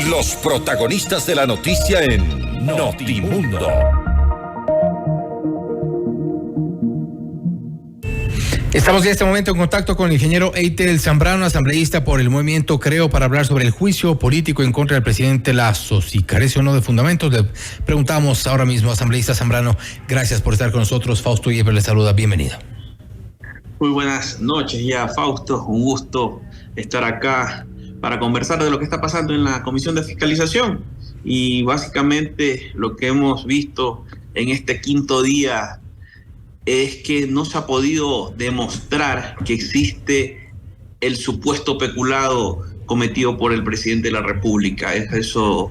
Los protagonistas de la noticia en Notimundo. Estamos en este momento en contacto con el ingeniero Eitel Zambrano, asambleísta por el movimiento Creo, para hablar sobre el juicio político en contra del presidente Lasso. Si carece o no de fundamentos, le preguntamos ahora mismo, asambleísta Zambrano. Gracias por estar con nosotros. Fausto Yepes le saluda. Bienvenido. Muy buenas noches ya, Fausto. Un gusto estar acá para conversar de lo que está pasando en la Comisión de Fiscalización. Y básicamente lo que hemos visto en este quinto día es que no se ha podido demostrar que existe el supuesto peculado cometido por el presidente de la República. Eso,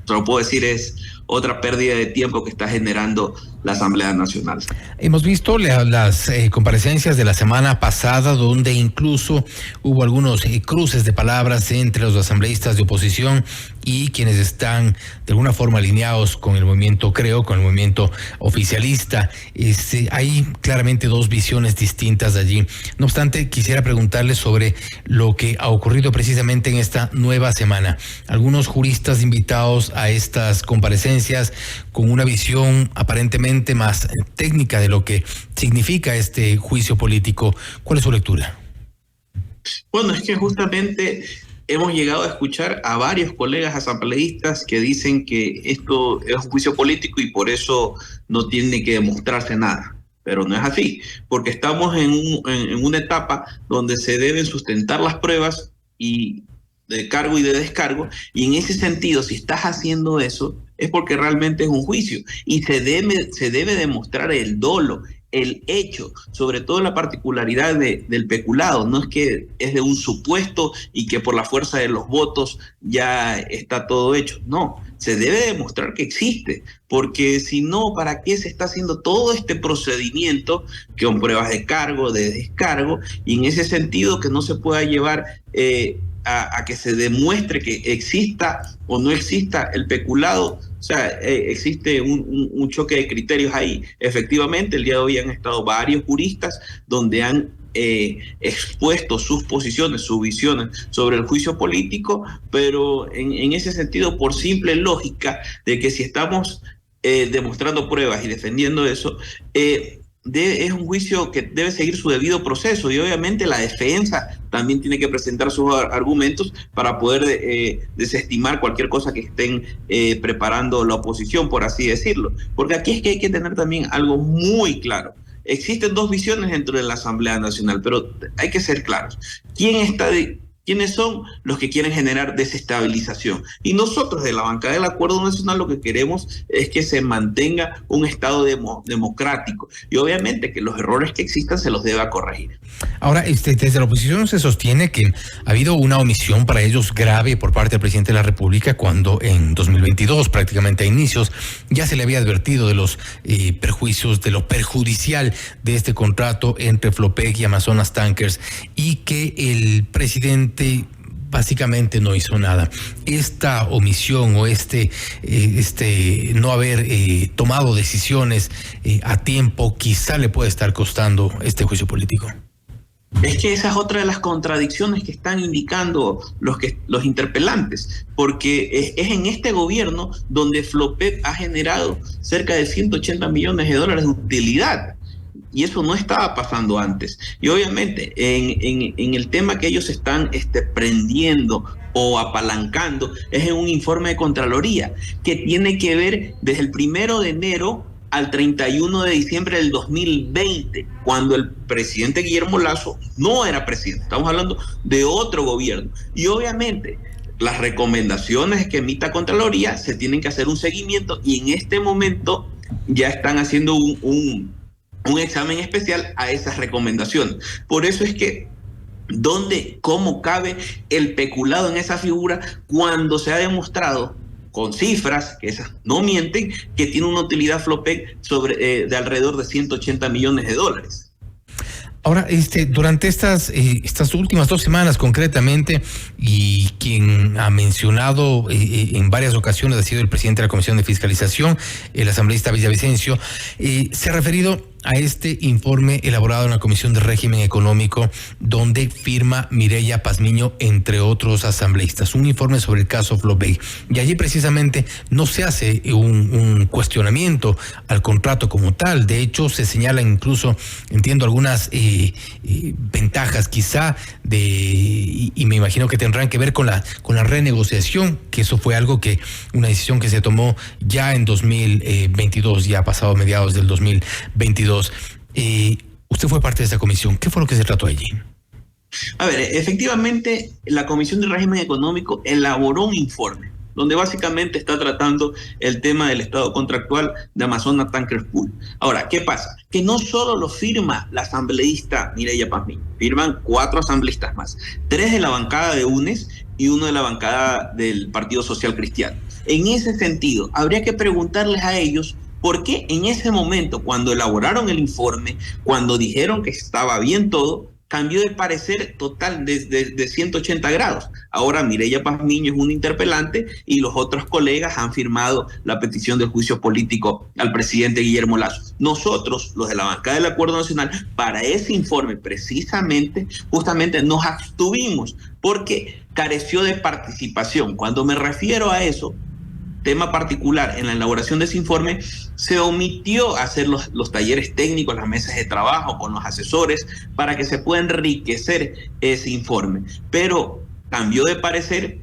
te lo puedo decir, es otra pérdida de tiempo que está generando la Asamblea Nacional. Hemos visto las comparecencias de la semana pasada, donde incluso hubo algunos cruces de palabras entre los asambleístas de oposición y quienes están de alguna forma alineados con el movimiento Creo, con el movimiento oficialista. Hay claramente dos visiones distintas allí. No obstante, quisiera preguntarles sobre lo que ha ocurrido precisamente en esta nueva semana. Algunos juristas invitados a estas comparecencias con una visión aparentemente más técnica de lo que significa este juicio político. ¿Cuál es su lectura? Bueno, es que justamente hemos llegado a escuchar a varios colegas asambleístas que dicen que esto es un juicio político y por eso no tiene que demostrarse nada. Pero no es así, porque estamos en una etapa donde se deben sustentar las pruebas y de cargo y de descargo, y en ese sentido, si estás haciendo eso, es porque realmente es un juicio, y se debe demostrar el dolo, el hecho, sobre todo la particularidad del peculado. No es que es de un supuesto y que por la fuerza de los votos ya está todo hecho. No, se debe demostrar que existe, porque si no, ¿para qué se está haciendo todo este procedimiento con pruebas de cargo, de descargo, y en ese sentido que no se pueda llevar a que se demuestre que exista o no exista el peculado? O sea, existe un choque de criterios ahí. Efectivamente, el día de hoy han estado varios juristas donde han expuesto sus posiciones, sus visiones sobre el juicio político, pero en ese sentido, por simple lógica de que si estamos demostrando pruebas y defendiendo eso, es un juicio que debe seguir su debido proceso, y obviamente la defensa también tiene que presentar sus argumentos para poder desestimar cualquier cosa que estén preparando la oposición, por así decirlo. Porque aquí es que hay que tener también algo muy claro. Existen dos visiones dentro de la Asamblea Nacional, pero hay que ser claros. ¿Quiénes son los que quieren generar desestabilización? Y nosotros de la bancada del Acuerdo Nacional lo que queremos es que se mantenga un Estado democrático, y obviamente que los errores que existan se los deba corregir. Ahora, desde la oposición se sostiene que ha habido una omisión para ellos grave por parte del presidente de la República, cuando en 2022, prácticamente a inicios, ya se le había advertido de los perjuicios, de lo perjudicial de este contrato entre Flopec y Amazonas Tankers, y que el presidente básicamente no hizo nada. Esta omisión o no haber tomado decisiones a tiempo quizá le puede estar costando este juicio político. Es que esa es otra de las contradicciones que están indicando los interpelantes, porque es en este gobierno donde Flopec ha generado cerca de 180 millones de dólares de utilidad. Y eso no estaba pasando antes. Y obviamente en el tema que ellos están prendiendo o apalancando es en un informe de Contraloría que tiene que ver desde el 1 de enero al 31 de diciembre del 2020, cuando el presidente Guillermo Lasso no era presidente. Estamos hablando de otro gobierno. Y obviamente las recomendaciones que emita Contraloría se tienen que hacer un seguimiento, y en este momento ya están haciendo un examen especial a esas recomendaciones. Por eso es que cómo cabe el peculado en esa figura cuando se ha demostrado con cifras, que esas no mienten, que tiene una utilidad Flopec de alrededor de 180 millones de dólares. Ahora, durante estas últimas 2 semanas concretamente, y quien ha mencionado en varias ocasiones ha sido el presidente de la Comisión de Fiscalización, el asambleísta Villavicencio, se ha referido a este informe elaborado en la Comisión de Régimen Económico, donde firma Mireya Pazmiño, entre otros asambleístas, un informe sobre el caso Flopay. Y allí precisamente no se hace un cuestionamiento al contrato como tal. De hecho, se señalan incluso, entiendo, algunas ventajas quizá y me imagino que tendrán que ver con la renegociación, que eso fue una decisión que se tomó ya en 2022, ya pasado mediados del 2022. Usted fue parte de esa comisión. ¿Qué fue lo que se trató allí? A ver, efectivamente, la Comisión de Régimen Económico elaboró un informe donde básicamente está tratando el tema del estado contractual de Amazonas Tankers Pool. Ahora, ¿qué pasa? Que no solo lo firma la asambleísta Mireya Pazmiño, firman 4 asambleístas más, 3 de la bancada de UNES y 1 de la bancada del Partido Social Cristiano. En ese sentido, habría que preguntarles a ellos por qué en ese momento, cuando elaboraron el informe, cuando dijeron que estaba bien todo, cambió de parecer total de 180 grados. Ahora Mireya Pazmiño es un interpelante y los otros colegas han firmado la petición de juicio político al presidente Guillermo Lasso. Nosotros, los de la bancada del Acuerdo Nacional, para ese informe justamente nos abstuvimos porque careció de participación. Cuando me refiero a eso, tema particular, en la elaboración de ese informe se omitió hacer los talleres técnicos, las mesas de trabajo con los asesores para que se pueda enriquecer ese informe, pero cambió de parecer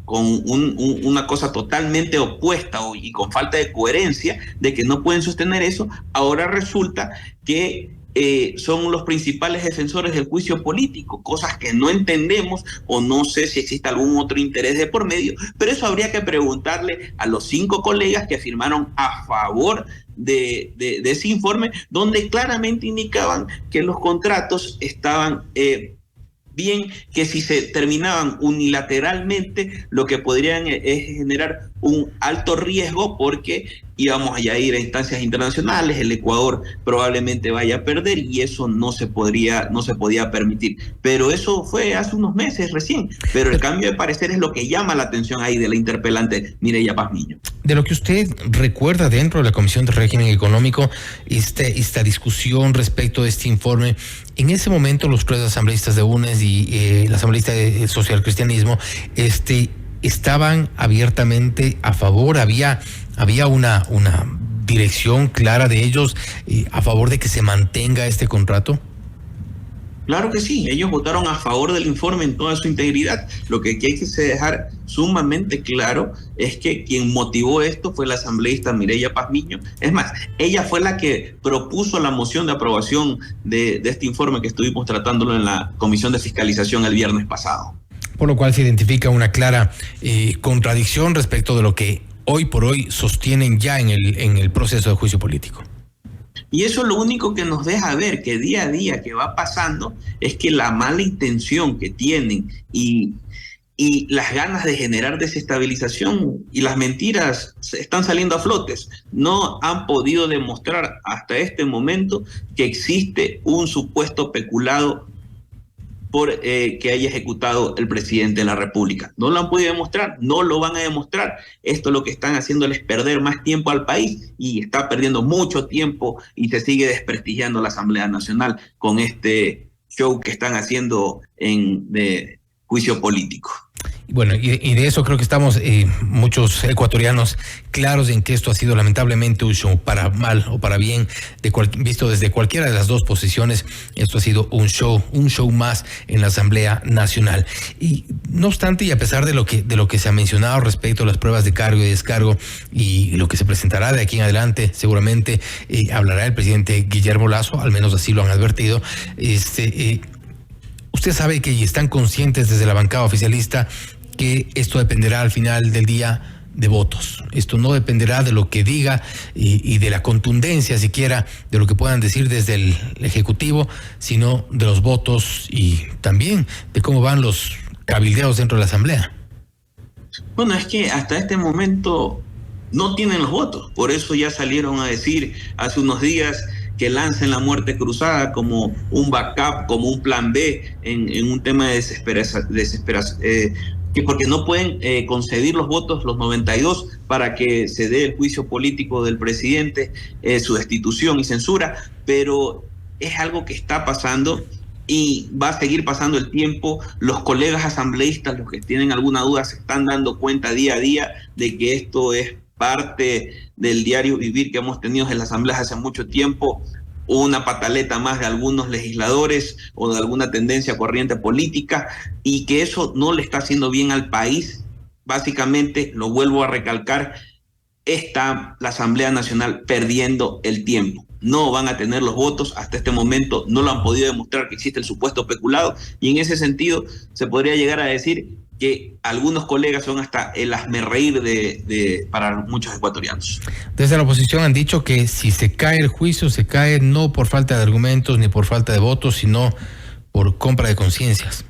con una cosa totalmente opuesta y con falta de coherencia de que no pueden sostener eso. Ahora resulta que son los principales defensores del juicio político, cosas que no entendemos o no sé si existe algún otro interés de por medio, pero eso habría que preguntarle a los 5 colegas que firmaron a favor de ese informe, donde claramente indicaban que los contratos estaban bien, que si se terminaban unilateralmente, lo que podrían es generar un alto riesgo porque íbamos a ir a instancias internacionales, el Ecuador probablemente vaya a perder y eso no se podía permitir. Pero eso fue hace unos meses recién, pero el cambio de parecer es lo que llama la atención ahí de la interpelante Mireya Pazmiño. De lo que usted recuerda dentro de la Comisión de Régimen Económico, esta discusión respecto de este informe, en ese momento los 3 asambleístas de UNES y la asambleísta de Social Cristianismo estaban abiertamente a favor. Había una dirección clara de ellos a favor de que se mantenga este contrato. Claro que sí, ellos votaron a favor del informe en toda su integridad. Lo que hay que dejar sumamente claro es que quien motivó esto fue la asambleísta Mireya Pazmiño. Es más, ella fue la que propuso la moción de aprobación de este informe que estuvimos tratándolo en la Comisión de Fiscalización el viernes pasado. Por lo cual se identifica una clara contradicción respecto de lo que hoy por hoy sostienen ya en el proceso de juicio político. Y eso lo único que nos deja ver que día a día que va pasando es que la mala intención que tienen y las ganas de generar desestabilización y las mentiras están saliendo a flotes. No han podido demostrar hasta este momento que existe un supuesto peculado por que haya ejecutado el presidente de la República. No lo han podido demostrar, no lo van a demostrar. Esto lo que están haciendo es perder más tiempo al país y está perdiendo mucho tiempo y se sigue desprestigiando la Asamblea Nacional con este show que están haciendo de juicio político. Bueno, y de eso creo que estamos muchos ecuatorianos claros en que esto ha sido lamentablemente un show, para mal o para bien, visto desde cualquiera de las dos posiciones. Esto ha sido un show más en la Asamblea Nacional. Y no obstante, y a pesar de lo que se ha mencionado respecto a las pruebas de cargo y descargo y lo que se presentará de aquí en adelante, seguramente hablará el presidente Guillermo Lasso, al menos así lo han advertido. Usted sabe que están conscientes desde la bancada oficialista que esto dependerá al final del día de votos. Esto no dependerá de lo que diga y de la contundencia siquiera de lo que puedan decir desde el Ejecutivo, sino de los votos y también de cómo van los cabildeos dentro de la Asamblea. Bueno, es que hasta este momento no tienen los votos. Por eso ya salieron a decir hace unos días que lancen la muerte cruzada como un backup, como un plan B en un tema de que porque no pueden conceder los votos, los 92, para que se dé el juicio político del presidente, su destitución y censura, pero es algo que está pasando y va a seguir pasando el tiempo. Los colegas asambleístas, los que tienen alguna duda, se están dando cuenta día a día de que esto es parte del diario vivir que hemos tenido en las asambleas hace mucho tiempo, una pataleta más de algunos legisladores o de alguna tendencia corriente política, y que eso no le está haciendo bien al país. Básicamente, lo vuelvo a recalcar, está la Asamblea Nacional perdiendo el tiempo. No van a tener los votos hasta este momento, no lo han podido demostrar que existe el supuesto peculado, y en ese sentido se podría llegar a decir que algunos colegas son hasta el hazmerreír para muchos ecuatorianos. Desde la oposición han dicho que si se cae el juicio, se cae no por falta de argumentos ni por falta de votos, sino por compra de conciencias.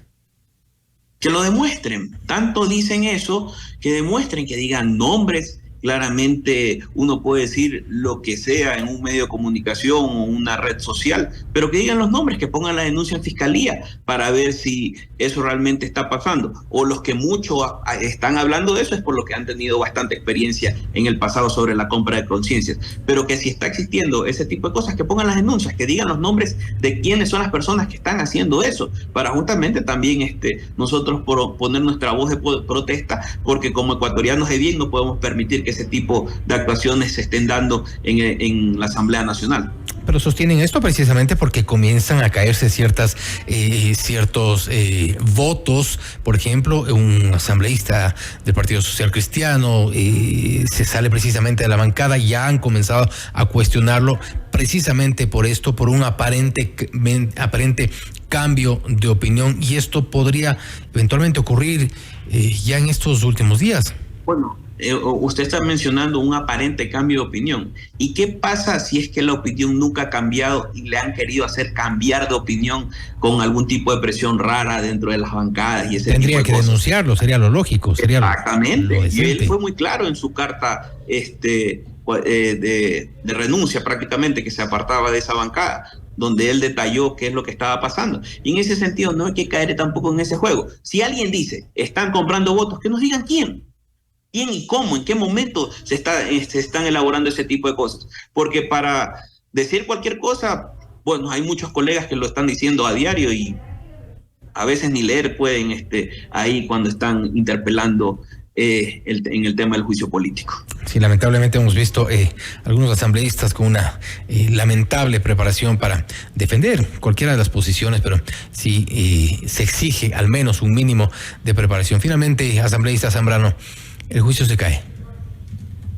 Que lo demuestren, tanto dicen eso, que demuestren, que digan nombres. Claramente uno puede decir lo que sea en un medio de comunicación o una red social, pero que digan los nombres, que pongan la denuncia en fiscalía para ver si eso realmente está pasando. O los que mucho están hablando de eso es por lo que han tenido bastante experiencia en el pasado sobre la compra de conciencias. Pero que si está existiendo ese tipo de cosas, que pongan las denuncias, que digan los nombres de quiénes son las personas que están haciendo eso, para justamente también nosotros poner nuestra voz de protesta, porque como ecuatorianos de bien no podemos permitir que ese tipo de actuaciones se estén dando en la Asamblea Nacional. Pero sostienen esto precisamente porque comienzan a caerse ciertos votos. Por ejemplo, un asambleísta del Partido Social Cristiano se sale precisamente de la bancada, y ya han comenzado a cuestionarlo precisamente por esto, por un aparente cambio de opinión, y esto podría eventualmente ocurrir ya en estos últimos días. Bueno, usted está mencionando un aparente cambio de opinión. ¿Y qué pasa si es que la opinión nunca ha cambiado y le han querido hacer cambiar de opinión con algún tipo de presión rara dentro de las bancadas y ese Tendría tipo de que cosas? Denunciarlo, sería lo lógico. Sería exactamente. Lo y él fue muy claro en su carta de renuncia, prácticamente, que se apartaba de esa bancada, donde él detalló qué es lo que estaba pasando. Y en ese sentido no hay que caer tampoco en ese juego. Si alguien dice, están comprando votos, que nos digan quién. ¿Quién y cómo? ¿En qué momento se están elaborando ese tipo de cosas? Porque para decir cualquier cosa, bueno, hay muchos colegas que lo están diciendo a diario y a veces ni leer pueden ahí cuando están interpelando en el tema del juicio político. Sí, lamentablemente hemos visto algunos asambleístas con una lamentable preparación para defender cualquiera de las posiciones, pero sí se exige al menos un mínimo de preparación. Finalmente, asambleísta Zambrano, el juicio se cae.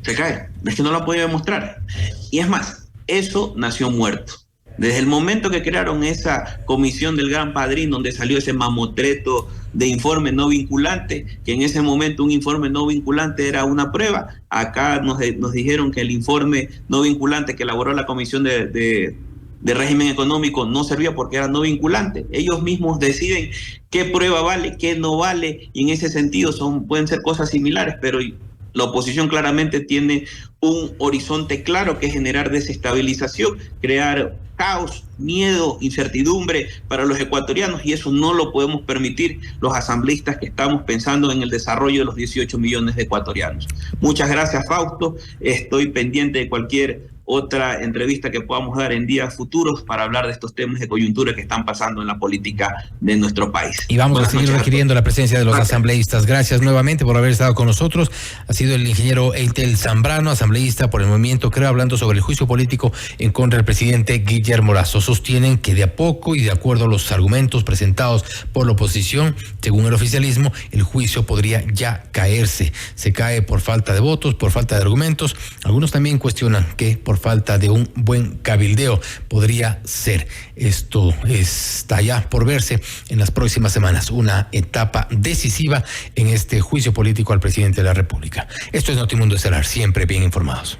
Se cae. Es que no lo ha podido demostrar. Y es más, eso nació muerto. Desde el momento que crearon esa comisión del Gran Padrín, donde salió ese mamotreto de informe no vinculante, que en ese momento un informe no vinculante era una prueba, acá nos dijeron que el informe no vinculante que elaboró la comisión de régimen económico no servía porque era no vinculante. Ellos mismos deciden qué prueba vale, qué no vale, y en ese sentido pueden ser cosas similares, pero la oposición claramente tiene un horizonte claro, que es generar desestabilización, crear caos, miedo, incertidumbre para los ecuatorianos, y eso no lo podemos permitir los asambleístas que estamos pensando en el desarrollo de los 18 millones de ecuatorianos. Muchas gracias, Fausto. Estoy pendiente de cualquier otra entrevista que podamos dar en días futuros para hablar de estos temas de coyuntura que están pasando en la política de nuestro país. Y vamos a seguir requiriendo la presencia de los asambleístas. Gracias nuevamente por haber estado con nosotros. Ha sido el ingeniero Eitel Zambrano, asambleísta por el Movimiento Creo, hablando sobre el juicio político en contra del presidente Guillermo Lasso. Sostienen que de a poco y de acuerdo a los argumentos presentados por la oposición, según el oficialismo, el juicio podría ya caerse. Se cae por falta de votos, por falta de argumentos. Algunos también cuestionan que por falta de un buen cabildeo podría ser. Esto está ya por verse en las próximas semanas, una etapa decisiva en este juicio político al presidente de la República. Esto es Notimundo Estelar, siempre bien informados.